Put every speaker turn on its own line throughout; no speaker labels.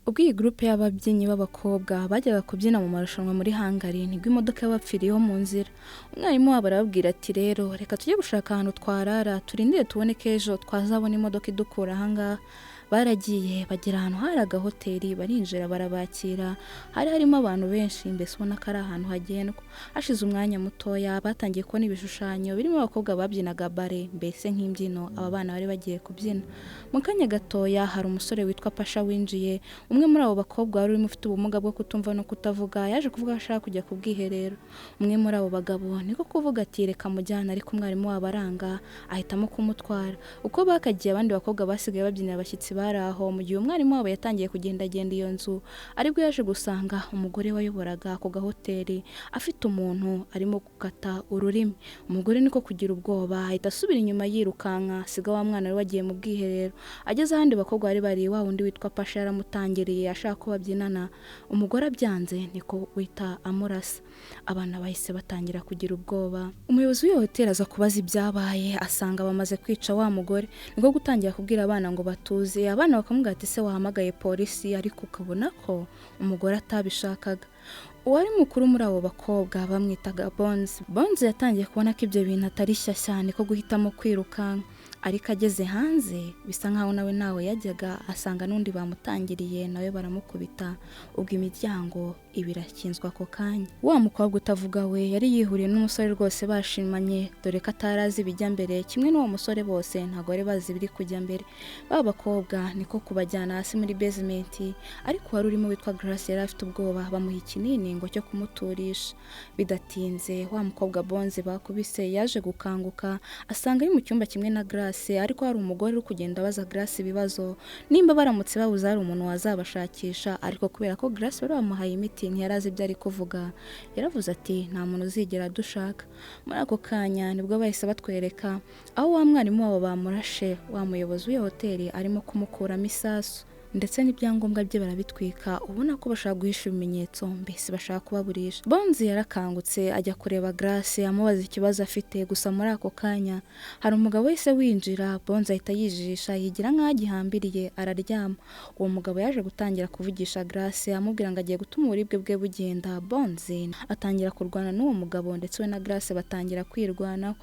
Ubwo iyi groupe y'ababyinnyi b'abakobwa bajyaga kubyina mu marushanwa muri Hungary nibwo imodoka yabapfiriyeho mu nzira. Umwarimu wabo arababwira ati rero reka tujye gushaka ahantu twarara turindire tubone ko ejo twazabona imodoka idukura ahangaha. Baragiye bagera ahantu hari agahoteli barinjira barabakira, hari harimo abantu benshi mbese ubona ko ari ahantu hagendwa. Hashize umwanya mutoya batangiye kubona ibishushanyo birimo abakobwa babyinaga bare mbese nk'imbyino aba bana bari bagiye kubyina. Mu kanya gatoya hari umusore witwa Pasha winjiye, umwe muri abo bakobwa wari urimo ufite ubumuga bwo kutumva no kutavuga yaje kuvuga ko ashaka kujya ku bwiherero. Umwe muri abo bagabo niko kuvuga ati reka mujyana, ariko umwarimu wabo aranga ahitamo kumutwara. Uko bakagiye abandi bakobwa basigaye babyinira abashyitsi bari aho, mu gihe umwarimu wabo yatangiye kugendagenda iyo nzu aribwo yaje gusanga umugore wayoboraga ako gahoteli afite umuntu arimo gukata ururimi. Umugore niko kugira ubwoba ahita asubira inyuma yirukanka, asiga wa mwana wari wagiye mu bwiherero. Ageze ahandi bakobwa bari wa wundi witwa Pasha yaramutangiriye ashaka ko babyinana, umugore abyanze niko wita amurasa. Abana bahise batangira kugira ubwoba. Umuyobozi w'iyo hoteli aza kubaza ibyabaye asanga bamaze kwica wa mugore, niko gutangira kubwira abana ngo batuze. Abana bakamubwira ati se wahamagaye polisi, ariko ukabona ko umugore atabishakaga. Uwari mukuru muri abo bakobwa bamwitaga Bonzi. Bonzi yatangiye kubona ko ibyo bintu atari shyashya niko guhitamo kwirukanka, ariko ageze hanze bisa nkaho nawe yajyaga asanga n'undi bamutangiriye nawe baramukubita. Ubwo imiryango ibirakinzwa ako kanya. Wa mukobwa utavuga we yari yihuriye n'umusore rwose bashimanye, dore ko atarazi ibijya mbere kimwe n'uwo musore, bose ntabwo bari bazi ibiri kujya mbere. Ba bakobwa niko kubajyana hasi muri basement, ariko wari urimo witwa Grace yari afite ubwoba bamuha ikinini ngo cyo kumuturisha. Bidatinze wa mukobwa Bonze bakubise yaje gukanguka asanga ari mu cyumba kimwe na Grace, ariko hari umugore uri kugenda abaza Grace ibibazo nimba baramutse babuze hari umuntu wazabashakisha, ariko kubera ko Grace bari bamuhaye imiti ntiyarazi ibyo ari kuvuga, yaravuze ati nta muntu uzigera dushaka. Muri ako kanya nibwo bahise batwereka aho wa mwarimu wabo bamurashe, wa muyobozi w'iyo hoteli arimo kumukuramo isasu ndetse n'ibyangombwa bye barabitwika, ubona ko bashaka guhisha ibimenyetso mbese bashaka kubaburisha. Bonzi yarakangutse ajya kureba Grace amubaza ikibazo afite, gusa muri ako kanya hari umugabo wese winjira. Bonzi ahita yijijisha yigira nk'aho agihambiriye araryama. Uwo mugabo yaje gutangira kuvugisha Grace amubwira ngo agiye gutuma uburibwe bwe bugenda. Bonzi atangira kurwana n'uwo mugabo ndetse we na Grace batangira kwirwanaho.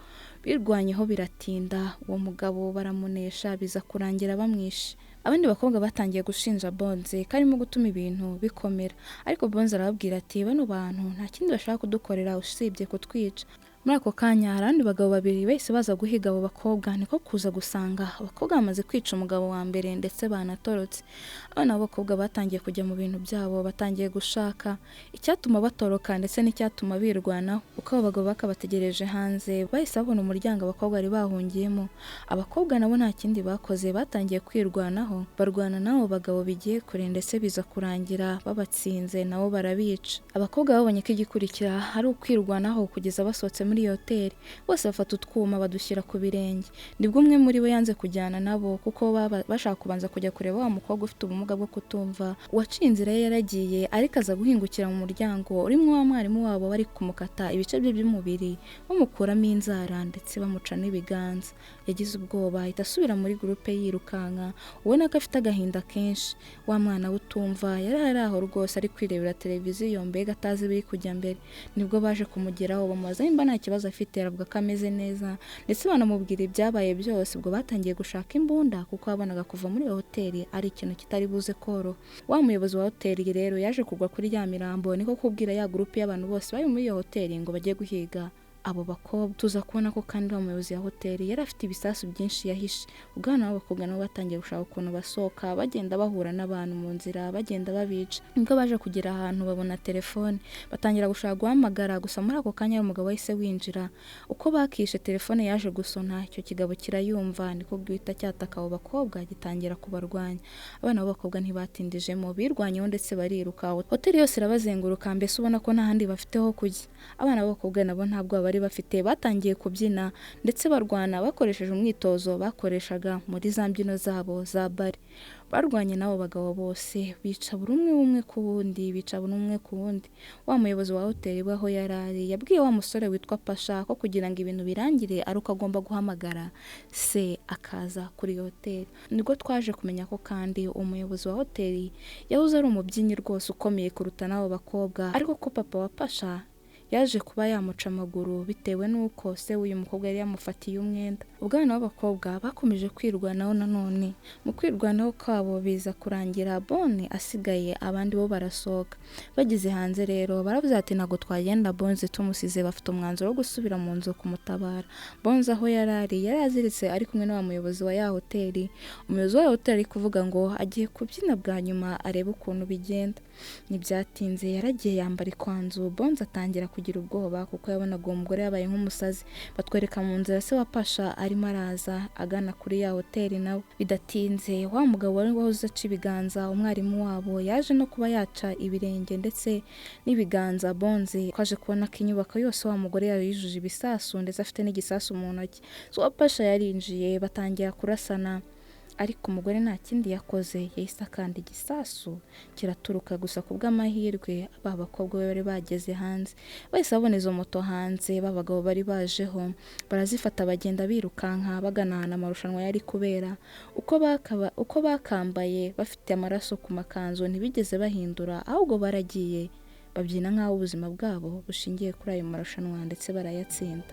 Birwanyeho biratinda, uwo mugabo baramunesha biza kurangira bamwishe. Abandi bakobwa batangiye gushinja Bonze karimo gutuma ibintu bikomera, ariko Bonze arababwira ati bano bantu nta kindi bashaka kudukorera usibye kutwica. Muri ako kanya hari abandi bagabo babiri bahise baza guhiga abo bakobwa, niko kuza gusanga abakobwa bamaze kwica umugabo wa mbere ndetse banatorotse. Abana b'abakobwa batangiye kujya mu bintu byabo, batangiye gushaka icyatuma batoroka ndetse n'icyatuma birwanaho. Uko abo bagabo bakabategereje hanze bahise babona umuryango abakobwa bari bahungiyemo. Abakobwa nabo nta kindi bakoze, batangiye kwirwanaho, barwana n'abo bagabo bigiye kure ndetse biza kurangira babatsinze nabo barabica. Abakobwa babonye ko igikurikira hari ukwirwanaho kugeza basohotse muri hoteli, bose bafata utwuma badushyira ku birenge. Nibwo umwe muri bo yanze kujyana nabo kuko bashaka kubanza kujya kureba wa mukobwa ufite ubumuga bwo kutumva. Uwaciye inzira ye yaragiye, ariko aza guhingukira mu muryango urimo wa mwarimu wabo bari kumukata ibice bye by'umubiri bamukuramo inzara ndetse bamuca n'ibiganza. Yagize ubwoba ahita asubira muri groupe yirukanka, ubona ko afite agahinda kenshi. Wa mwana utumva yari ari aho rwose ari kwirebera televiziyo mbega atazi biri kujya mbere. Nibwo baje kumugeraho bamubaza nimba nta kibazo afite, aravuga ko ameze neza ndetse banamubwira ibyabaye byose. Ubwo batangiye gushaka imbunda kuko babonaga kuva muri iyo hoteli ari ikintu kitari buze koroha. Wa muyobozi wa hoteli rero yaje kugwa kuri ya mirambo, niko kubwira ya groupe y'abantu bose bari muri iyo hoteli ngo bajye guhiga abo bakobwa. Tuza kubona ko kandi wa muyobozi wa hoteli yari afite ibisasu byinshi yahishe. Ubwana b'abakobwa nabo batangiye gushaka ukuntu basohoka, bagenda bahura n'abantu mu nzira bagenda babica. Nibwo baje kugera ahantu babona telefone, batangira gushaka guhamagara, gusa muri ako kanya umugabo wahise winjira. Uko bakishe telefone yaje gusona, icyo kigabo kirayumva, niko guhita cyataka abo bakobwa gitangira kubarwanya. Abana b'abakobwa ntibatindijemo, birwanyeho ndetse bariruka. Hoteli yose irabazenguruka mbese ubona ko nta handi bafite ho kujya. Abana b'abakobwa nabo ntabwo bari bafite, batangiye kubyina ndetse barwana bakoresheje umwitozo bakoreshaga muri za mbyino zabo za bare. barwanye n'abo bagabo bose bica buri umwe ku wundi. Wa muyobozi wa hoteli we aho yari ari yabwiye wa musore witwa Pasha ko kugira ngo ibintu birangire ari uko agomba guhamagara se akaza kuri hoteli. Nibwo twaje kumenya ko kandi umuyobozi wa hoteli yahoze ari umubyinnyi rwose ukomeye kuruta n'abo bakobwa, ariko ko papa wa Pasha yaje kuba yamuca amaguru bitewe n'uko se w'uyu mukobwa yari yamufatiye umwenda. Ubwana b'abakobwa bakomeje kwirwanaho nanone. Mu kwirwanaho kwabo biza kurangira Bone asigaye abandi bo barasohoka. Bageze hanze rero baravuze ati ntabwo twagenda Bonze tumusize, bafite umwanzuro wo gusubira mu nzu kumutabara. Bonze aho yari aziritse ari kumwe n'uwa muyobozi wa ya hoteli. Umuyobozi wa hoteli ari kuvuga ngo agiye kubyina bwa nyuma arebe ukuntu bigenda. Ntibyatinze yaragiye yambara ikanzu. Bonze atangira kugira ubwoba kuko yabonaga uwo mugore yabaye nk'umusazi. Batwereka mu nzira se wa Pasha arimo araza agana kuri ya hoteli nawe. Bidatinze wa mugabo wari wahoze aca ibiganza umwarimu wabo yaje no kuba yaca ibirenge ndetse n'ibiganza Bonze. Twaje kubona ko inyubako yose wa mugore yari yujuje ibisasu ndetse afite n'igisasu mu ntoki. So wa Pasha yarinjiye batangira kurasana, ariko umugore nta kindi yakoze, yahise akanda igisasu kiraturuka. Gusa ku bw'amahirwe ba bakobwa be bari bageze hanze, bahise babona izo moto hanze b'abagabo bari bajeho, barazifata bagenda birukanka bagana ahantu amarushanwa yari kubera. Uko bakambaye bafite amaraso ku makanzu ntibigeze bahindura, ahubwo baragiye babyina nk'aho ubuzima bwabo bushingiye kuri ayo marushanwa ndetse barayatsinda.